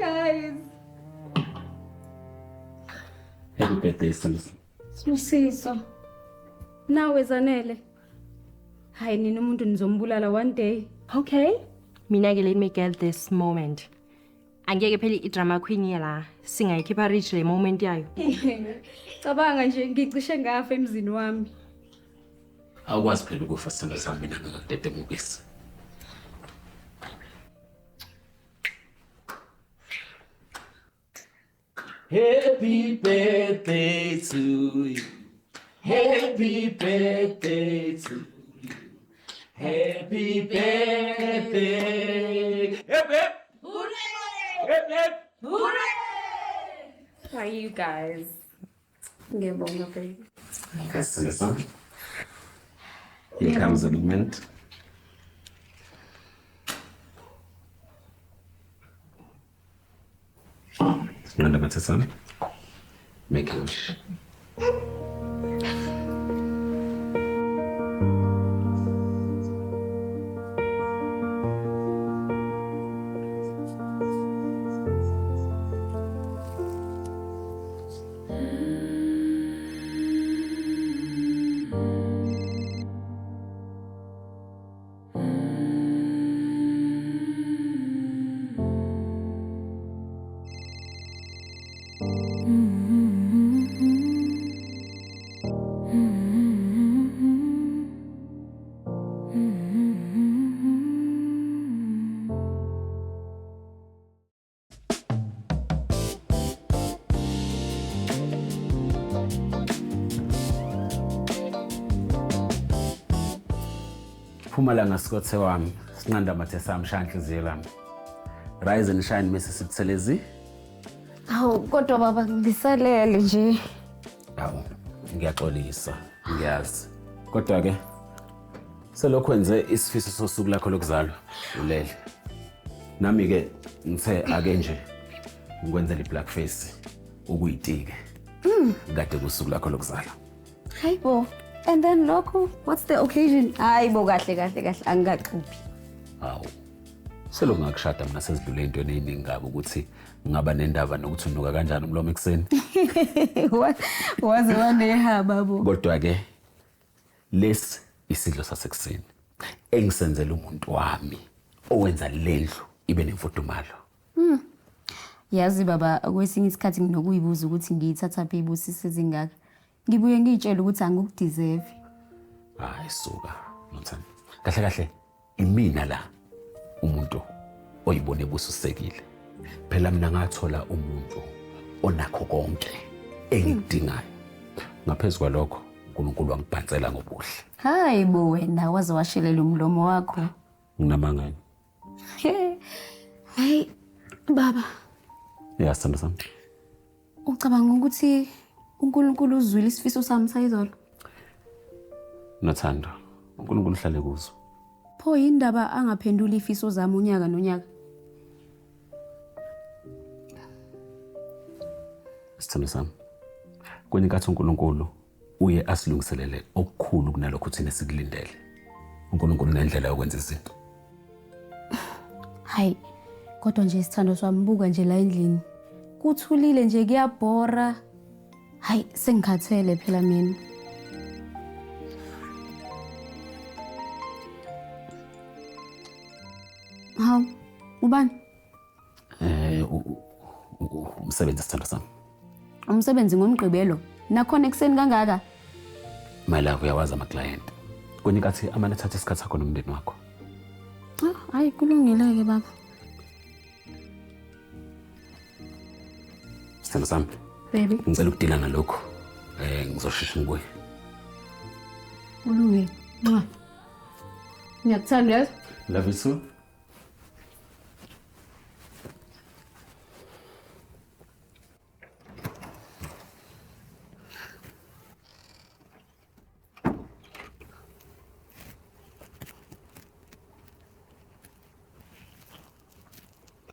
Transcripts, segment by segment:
guys. Happy birthday, Sister. Sibusiso. Nawe Zanele. Hayi nina umuntu nizombulala one day. Okay. Mina ke let me get this moment. Angeke phela idrama queen yala singayikhipha reach le moment yayo. Cabanga nje ngicishe ngafa emzini wami. Awukwazi phela ukufa sithando sami mina ngakudede mukisi. Happy birthday to you. Happy birthday to you. Happy birthday. Hip hip. Hooray! Hip hip. Hooray! How are you guys? Ngiyabonga baby. Listen. Here comes the moment. Nanda Matesami. Make a wish. Pumalanga Skotse wami, Sinanda Matesami shanhliziyo lami. Rise and shine Mrs. Sibuthelezi. Awu kodwa baba ngisalele nje. Awu, ngiyaxolisa, ngiyazi. Kodwa ke selokho wenze isifiso sosuku lakho lokuzalwa, ulele. Nami ke ngithe ake nje ngikwenzele iblack face ukuyitike. Kade kusuku lakho lokuzalwa. Hayibo. And then lokho, what's the occasion? Hayibo kahle angaquphi. Awu. Selokho ngakushada mina sezidlule into eziningi ngabe ukuthi ngaba nendaba nokuthi unuka kanjani umlomo ekseni. Waze wanehaba bo. Kodwa ke lesi isidlo sasekuseni engisenzele umuntu wami owenza lendlu ibe nemfudumalo. Yazi baba kwesinye isikhathi nginokuyibuza ukuthi ngiyithatha phi ibusise zingaka. Ngibuye ngitshela ukuthi angikudeserve. Hayi suka, Nothani. Kahle imina la umuntu oyibone ebususekile. Phela mina ngathola umuntu onakho konke engidingayo. Ngaphezulu kwalokho uNkulunkulu wangibhansela ngobuhle. Hayibo wena waze washelela umlomo wakho. Nginamangani. Hayi baba. Sithando sami. Ucabanga ukuthi uNkulunkulu uzwile isifiso sami sayizolo? Nothando, uNkulunkulu uhlale kuzo. Pho indaba angaphendula ifiso zami unyaka nonyaka. Sithando sami. Kwenye kathi uNkulunkulu uye asilungiselele okukhulu kunalokho thina sikulindele. uNkulunkulu unendlela yokwenza izinto. Hayi, kodwa nje Sithando swami buka nje la endlini. Kuthulile nje kuyabhora. Hayi, sengikhathele phela mina. Haw, ubani? Umsebenzi Sithando sami. Umsebenzi ngomgqibelo. Nakhona ekseni kangaka. My love uyawazi ama-client. Kwenye kathi amane athatha isikhathi sakho nomndeni wakho. Hayi kulungile ke baba. Sithando sami. Baby. Ngicela ukudila nalokho. Ngizoshesha ngibuye. Ulungile. Ngiyakuthanda yazi? Love you too.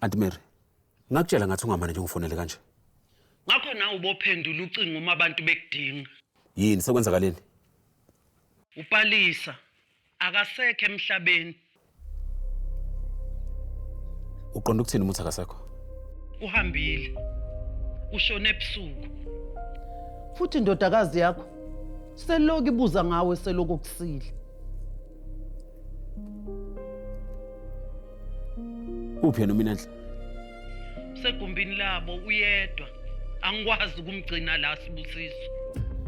Auntie Mary, ngakutshela ngathi ungamane nje ungifonele kanje. Ngakho na ubophendula ucingo uma abantu bekudinga. Yini sekwenzakaleni? Upalisa akasekho emhlabeni. Uqonda ukuthini umuthi akasekho? uhambile. Ushone ebusuku. Futhi indodakazi yakho selokhu ibuza ngawe selokhu kusile. Uphi yena uMinandla? Segumbini labo uyedwa. Angikwazi ukumgcina la Sibusiso.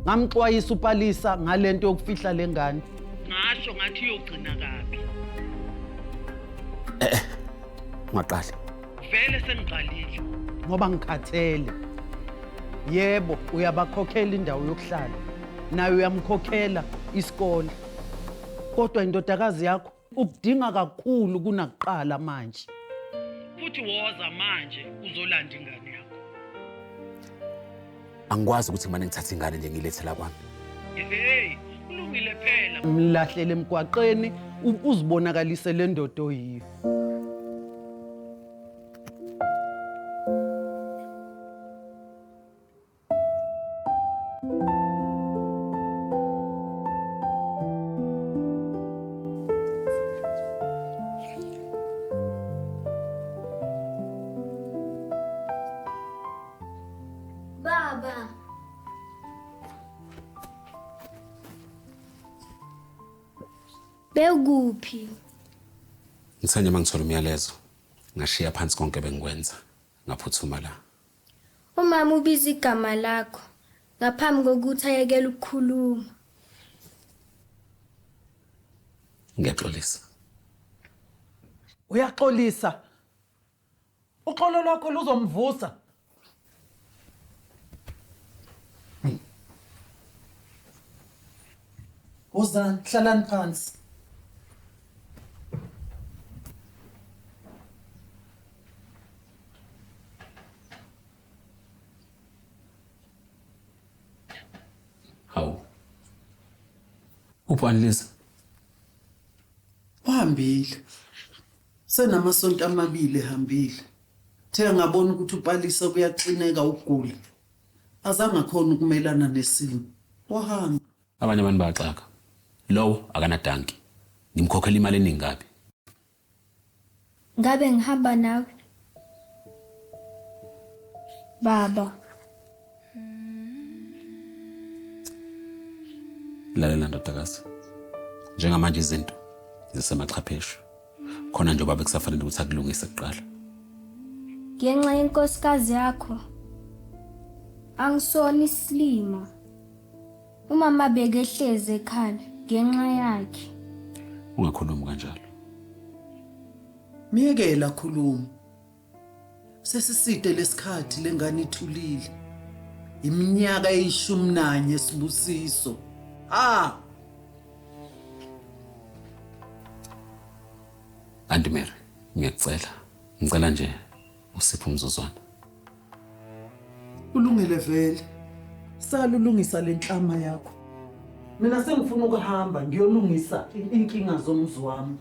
Ngamxwayisa uPalisa ngalento yokufihla lengane. Ngasho ngathi uyogcina kabi. Ungaqali. Vele sengiqalile. Ngoba ngikhathele. Yebo, uyabakhokhela indawo yokuhlala. Nayo uyamkhokhela isikole. Kodwa indodakazi yakho ukudinga kakhulu kunakuqala manje. Futhi woza manje uzolanda ingane yakho. Angikwazi ukuthi manje ngithathe ingane nje ngilethela kwami. Hey, kulungile phela. Mlahlele emgwaqeni uzibonakalise le ndodo oyiyo. Baba. Bekuphi? Ngithanya mangithola umyalezo. Ngashiya phansi konke bengikwenza. Ngaphuthuma la. Umama ubiza igama lakho ngaphambi kokuthi ayekele ukukhuluma. Ngiyaxolisa. Uyaxolisa. Uxolo lwakho luzomvusa. Wozani, hlalani phansi. Hawu. Uphi Anlisa? Uhambile. Senamasonto amabili ehambile. The ngabona ukuthi uPalisa kuyaxineka ukugula. Azange akhona ukumelana nesimo. Wahamba. Abanye abantu bayaxaka. Lowo akanadanki. Ngimkhokhela imali eningi kabi. Ngabe ngihamba nawe? Baba. Lalela ndodakazi. Njengamanje izinto zisemachwepheshe. Khona nje ubaba kusafanele ukuthi akulungise kuqala. Ngenxa yenkosikazi yakho angisona isilima. Umama bekehleze ekhaya ngenxa yakhe. Ungakhulumi kanjalo. Miyekela khuluma. Sesiside lesikhathi lengane ithulile. Iminyaka e11 Sibusiso. Auntie Mary, ngiyacela. Ngicela nje usiphe umzuzwana. Ulungile vele. Salulungisa lenhlama yakho. Mina sengifuna ukuhamba ngiyolungisa inkinga zomzi wami.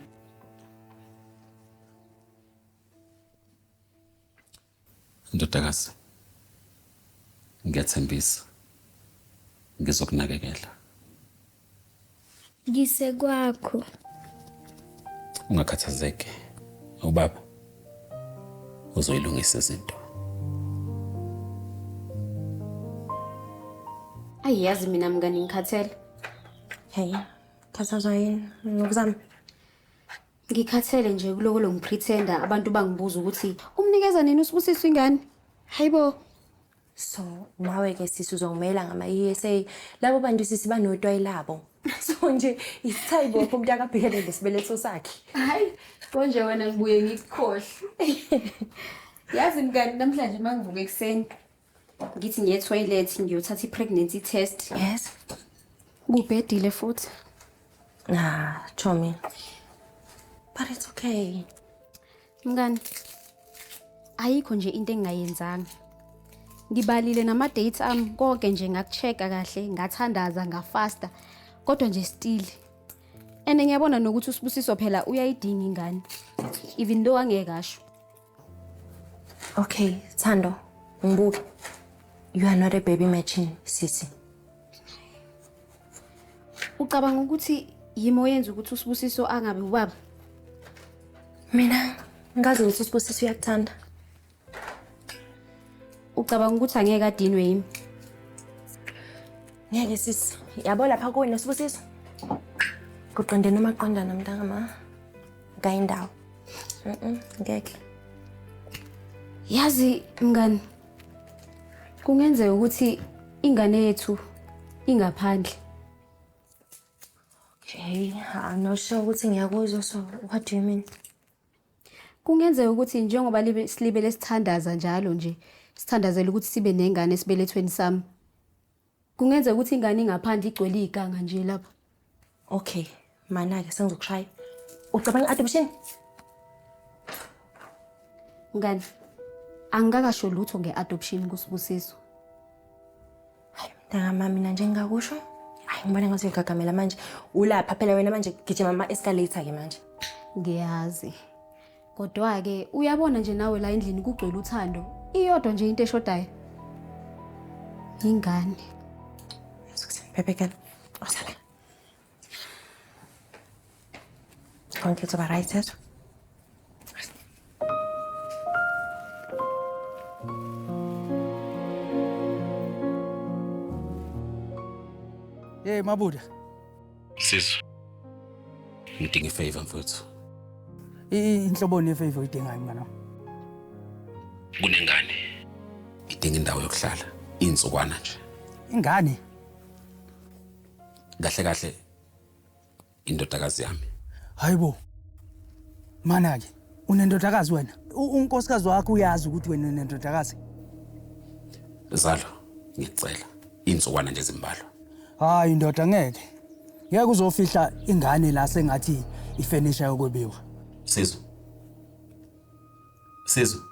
Ndodakazi. Ngiyathembisa. Ngizokunakekela. Ngise kwakho. Ungakhathazeki. Ubaba uzoyilungisa izinto. Ayazi mina mngani ngikhathele. Hey, khathazwa yini? Ngokuzami. Ngikhathele nje kuloko ngipretenda abantu bangibuza ukuthi umnikeza nini uSibusiso ingane? Hayibo. So, nawe ke sisi uzongimela ngama-ESA. Labo bantu sisi banotwayi labo. So nje isithayibo wakho umuntu akabhekele ngesibeletho sakhe. Hayi, konje wena ngibuye ngikukhohle. Yazi mngani namhlanje mangivuka ekseni ngithi ngiye toilet ngiyothatha i-pregnancy test. Yes. Ubedile futhi. Chomi. But it's okay. Mngani. Ayikho nje into engingayenzanga. Ngibalile nama dates ami konke nje ngakuchecka kahle, ngathandaza, ngafasta. Kodwa nje still. Ene ngiyabona nokuthi uSibusiso phela uyayidinga ingane. Even though angeke asho. Okay, Thando. Ngibuke. You are not a baby machine, sisi. Ucabanga ukuthi yimo yenza ukuthi uSibusiso angabe ubaba? Mina ngazi ukuthi uSibusiso uyakuthanda. Ucabanga ukuthi angeke adinwe yimi? Ngeke sisi. Yabo lapha kuwena Sibusiso. Kuqonde noma qondana mntangama. Ngayindawo. Ngeke. Yazi mngani, kungenzeka ukuthi ingane yethu ingaphandle. Okay, I'm not sure ukuthi ngiyakuzwa so what do you mean? Kungenzeka ukuthi njengoba silibe lesithandaza njalo nje, sithandazela ukuthi sibe nengane esibelethweni sami. Kungenzeka ukuthi ingane ingaphandle igcwele iganga nje lapha. Okay, mana ke sengizokushaya. Ucabanga adoption? Ngani? Angikakasho lutho ngeadoption kuSibusiso. Mntangama mina nje ngingakusho. Hayi ngibona ngathi ugagamela manje. Ulapha phela wena manje gijima ama escalator ke manje. Ngiyazi. Kodwa ke uyabona nje nawe la endlini kugcwele uthando. Iyodwa nje into eshodayo. Ingane. Pepe girl. Osala. Konke to right side. Hey Mabuda, Sizo. Ngidinga ifavor mfowethu. inhlobo nefavor uyidingayo mngana. Kunengane. Idinga indawo yokuhlala. Insukwana nje. Ingane. Kahle kahle indodakazi yami. Hayibo. Mana ke, unendodakazi wena? Unkosikazi wakho uyazi ukuthi wena unendodakazi? Zalo, ngicela. Insukwana nje ezimbalwa. Hayi indoda ngeke. Ngeke uzofihla ingane la sengathi ifurniture yokwebiwa. Sizo. Sizo.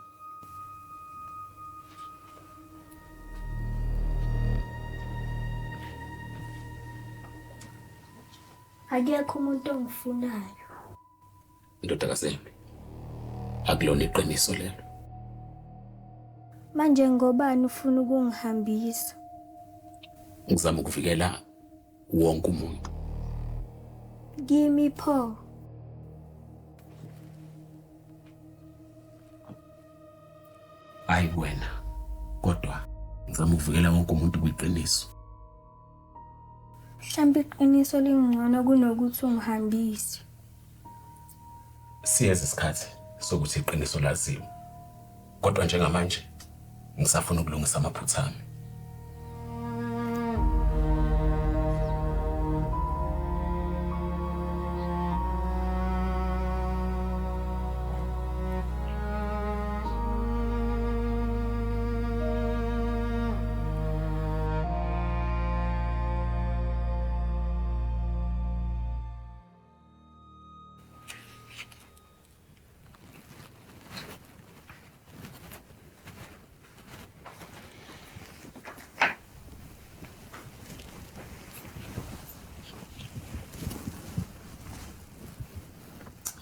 Akekho umuntu ongifunayo. Indodakazi yami. Akulona iqiniso lelo. Manje ngobani ufuna ukungihambisa? Ngizama ukuvikela wonke umuntu. Kimi pho. Hayi wena. Kodwa ngizama ukuvikela wonke umuntu kwiqiniso. Mhlawumbe iqiniso lingcono kunokuthi ungihambise. Siyeza isikhathi sokuthi iqiniso laziwe. Kodwa njengamanje ngisafuna ukulungisa amaphutha ami.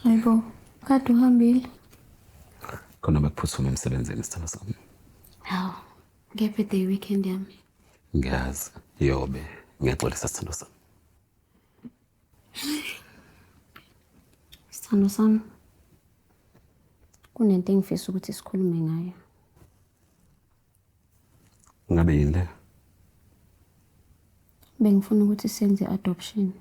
Hayibo, kade uhambile. Khona bekuphuthuma emsebenzini sithando sami. Hawu, nge-birthday weekend yami. Ngiyazi, yobe, ngiyaxolisa sithando sami. Sithando sami. Kunento engifisa ukuthi sikhulume ngayo. Ngabe yini le? Bengifuna ukuthi senze adoption.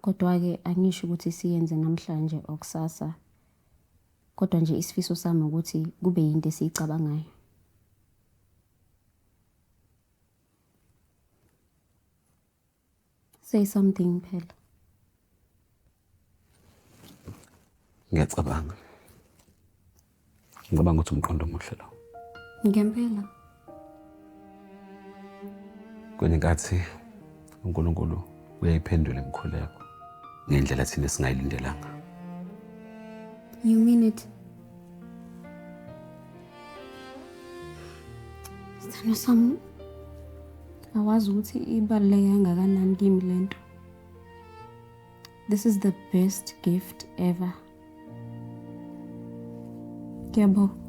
Kodwa ke angisho ukuthi siyenze namhlanje okusasa. Kodwa nje isifiso sami ukuthi kube yinto esiyicabangayo. Say something phela. Ngiyacabanga. Ngicabanga ukuthi umqondo omuhle lo. Ngempela. Kwenikathi uNkulunkulu uyayiphendula imikhuleko ngendlela thina singayilindelanga. You mean it? Sithando sami, awazi ukuthi ibaluleke kangakanani kimi lento. This is the best gift ever. Ngiyabonga.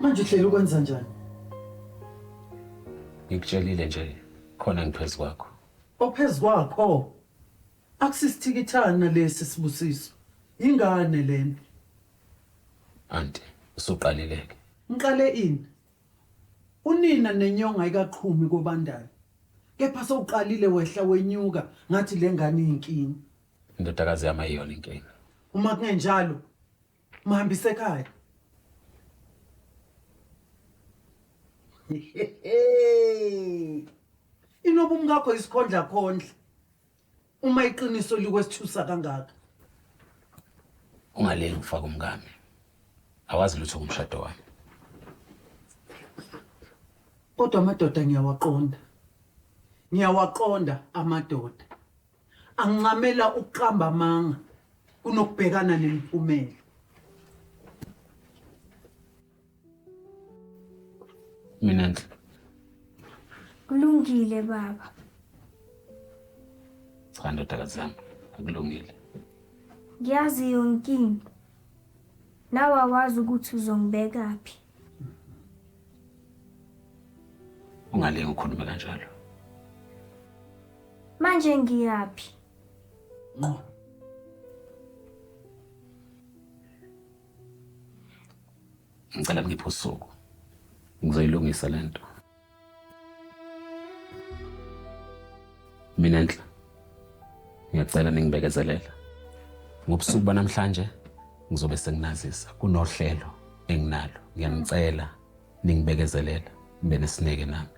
Manje uhlela ukwenza njani? Ngikutshelile nje khona ngiphezu kwakho. Ophezu kwakho. Akusisithikithana lesi Sibusiso. Ingane lena. Anti, usuqalileke. Ngiqale ini? Unina nenyonga ayikaqhumi kobandayo. Kepha sowuqalile wehla wenyuka ngathi lengane iyinkingi. Indodakazi yami ayiyona inkinga. Uma kungenjalo, mahambise ekhaya. Inoba umkakho isikhondla khondla. Uma iqiniso likwesithusa kangaka. Ungalengi ufaka umngane. Awazi lutho ngomshado wami. Kodwa amadoda ngiyawaqonda. Ngiyawaqonda amadoda. Angincamela ukuqamba amanga kunokubhekana nemiphumela. Mina Kulungile baba. cha ndodakazi yami akulungile. Ngiyazi yonkingi. Nawe awazi ukuthi uzongibekaphi. Ungalengi ukhulume kanjalo. Manje ngiyaphi? Ngqo. Ngicela ngiphe usuku. Ngizoyilungisa lento. Mina ngiyacela ningibekezelela. Ngobusuku banamhlanje ngizobe senginazisa kunohlelo enginalo. Ngiyanicela ningibekezelela nibe nesineke nami.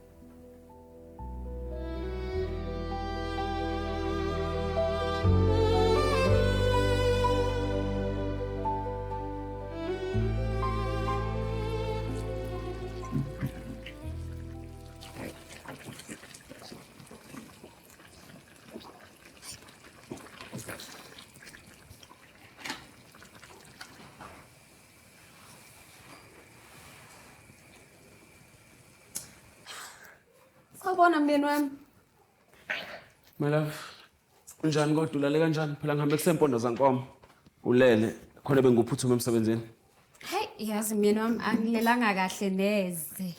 Sawubona mndeni wami. My love, unjani kodwa ulale kanjani? Phela ngihambe kusempondo zankomo. Ulele khona bengiphuthume emsebenzini. Hey, yazi mndeni wami angilelanga kahle neze.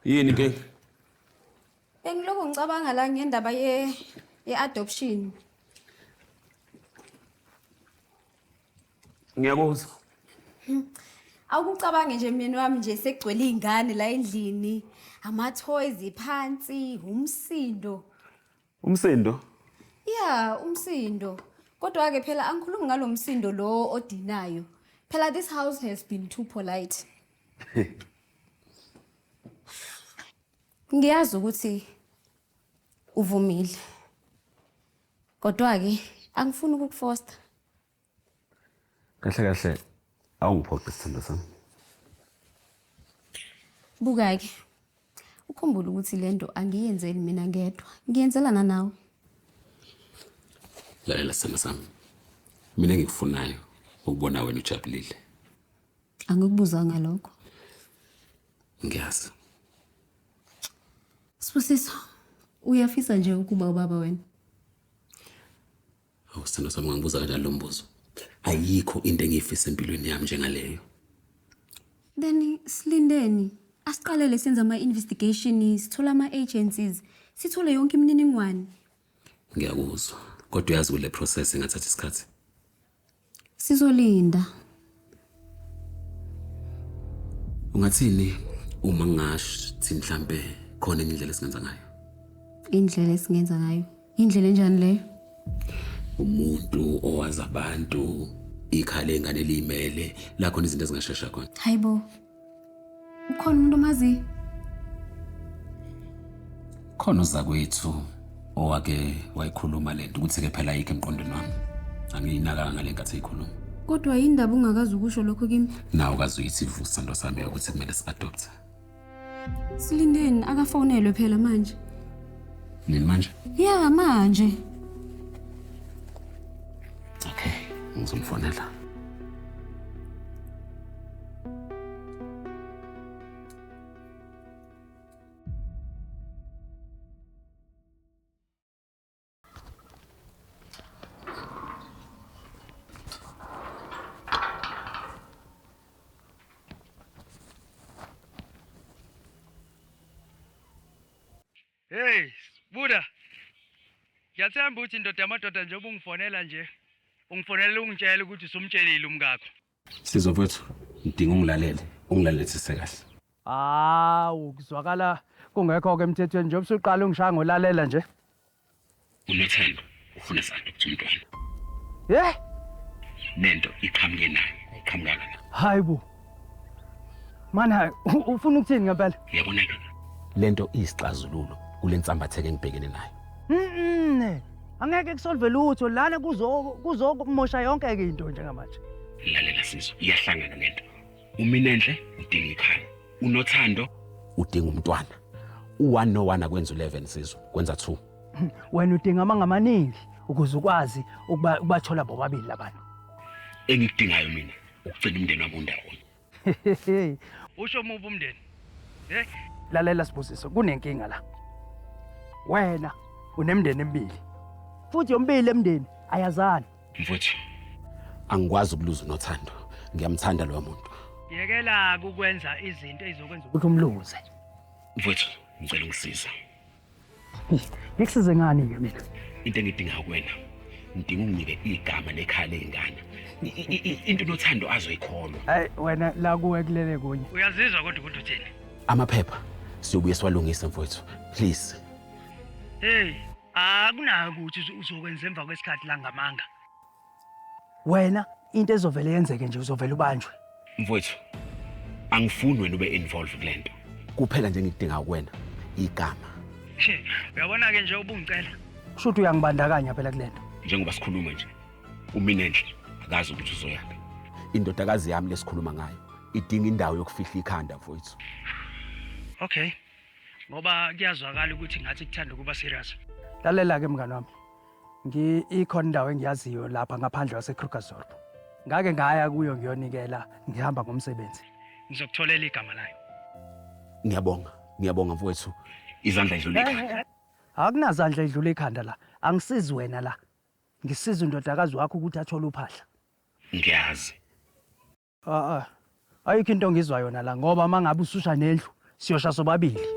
Yini ke? Bengiloko ngicabanga la ngendaba ye-adoption. Ngiyakuzwa. Awukucabange nje mndeni wami nje sekugcwele izingane la endlini, ama-toys phansi, umsindo. Umsindo? Yeah, umsindo. Kodwa ke phela angikhulumi ngalomsindo lo odinayo. Phela this house has been too polite. Ngiyazi ukuthi uvumile. Kodwa ke angifuni ukukufosta. Kahle kahle awungiphoqi isithando sami. Buka ke. Ukhumbula ukuthi lento angiyenzeli mina ngedwa. Ngiyenzelana nawe. Lalela sithando sami. Mina ngikufunayo ukubona wena ujabulile. Angikubuza ngalokho. Ngiyazi. Sibusiso, uyafisa nje ukuba ubaba wena? Awusithando sami ngibuza kanjalo lo mbuzo. Ayikho into engiyifisa empilweni yami njengaleyo. Then silindeni. Asiqalele senza ama-investigation, sithola ama-agencies, sithole yonke imininingwane. Ngiyakuzwa. Kodwa uyazi kule process ingathatha isikhathi. Sizolinda. Ungathini uma ngasho mhlambe khona enye indlela esingenza ngayo? Indlela esingenza ngayo. Indlela enjani leyo? Umuntu owazi abantu, ikhale engane limele, la khona izinto ezingashesha khona. Hayibo. Ukhona umuntu omazi? Khona uzakwethu owake wayikhuluma lento ukuthi ke phela ayikho emqondweni wami. Angiyinaka ngale nkathi eyikhuluma. Kodwa indaba ungakazi ukusho lokho kimi. Nawu kazuyithi ivusando sami ukuthi kumele si-adopt. Silindeni akafonelwe phela manje. Nini manje? Yeah, manje. Okay, ngizomfonela. Hey, Buda. Ngiyathemba ukuthi indoda yamadoda njengoba ungifonela nje. Ungifonela ungitshela ukuthi usumtshelile umkakho. Sizo mfowethu, ngidinga ungilalelisise kahle. Hawu, kuzwakala kungekho ke emthethweni nje usuqala ungishaya ngolalela nje. UNothando ufuna sakhe ukuthi umntwana. Lento iqhamuke naye, ayiqhamukanga naye. Hayibo. Mana ufuna ukuthini ngempela? Uyabona ke? Lento isixazululo kule nsambatheke engibhekene nayo. Angeke kusolve lutho lana kuzokumosha yonke ke into njengamanje. Lalela Sizo, iyahlangana lento. Uminenhle udinga ikhaya. UNothando udinga umntwana. U1 no1 akwenza 11 Sizo, kwenza 2. Wena udinga amangamaningi ukuze ukwazi ukubathola bobabili labantu. Engikudingayo mina ukugcina umndeni wami undawonye. Usho muvu umndeni. Lalela Sibusiso, kunenkinga la. Wena unemndeni emibili. Futhi yombili emndeni ayazani. Mfowethu, angikwazi ukuluza uNothando. Ngiyamthanda lo muntu. Yekela ukwenza izinto ezokwenza Ukuthi umluze. Mfowethu, ngicela ungisiza. Ngikusize ngani ke mina? Into engidinga kuwena, ngidinga unginike igama lekhaya lengane. Into uNothando azoyikholwa. Hayi wena la kuwe kulele kunye. Uyazizwa kodwa ukuthi uthini? Amaphepha siyobuye siwalungise mfowethu. Please. Hey, akunaki ukuthi uzokwenza emva kwesikhathi la ngamanga. Wena into ezovele yenzeke nje uzovela ubanjwe. Mfowethu, angifuni wena ube involved kulento. Kuphela nje ngidinga kuwena igama. Uyabona ke nje ubungicela. Kusho ukuthi uyangibandakanya phela kulento. Njengoba sikhuluma nje, uminenhle akazi ukuthi uzoyaphi. Indodakazi yami lesikhuluma ngayo idinga indawo yokufihla ikhanda mfowethu. Okay. Ngoba kuyazwakala ukuthi ngathi kuthanda ukuba serious. Lalela ke mngani wami. Ikhona indawo engiyaziyo lapha ngaphandle kwaseKrugersdorp. Ngake ngaya kuyo ngiyonikela ngihamba ngomsebenzi. Ngizokutholela igama layo. Ngiyabonga mfowethu. Izandla idlule ekhanda. Akunazandla idlule ekhanda la. Angisizi wena la. Ngisiza indodakazi wakho ukuthi athole uphahla. Ngiyazi. Ayikho into ngizwa yona la ngoba mangabe ususha nendlu siyosha sobabili.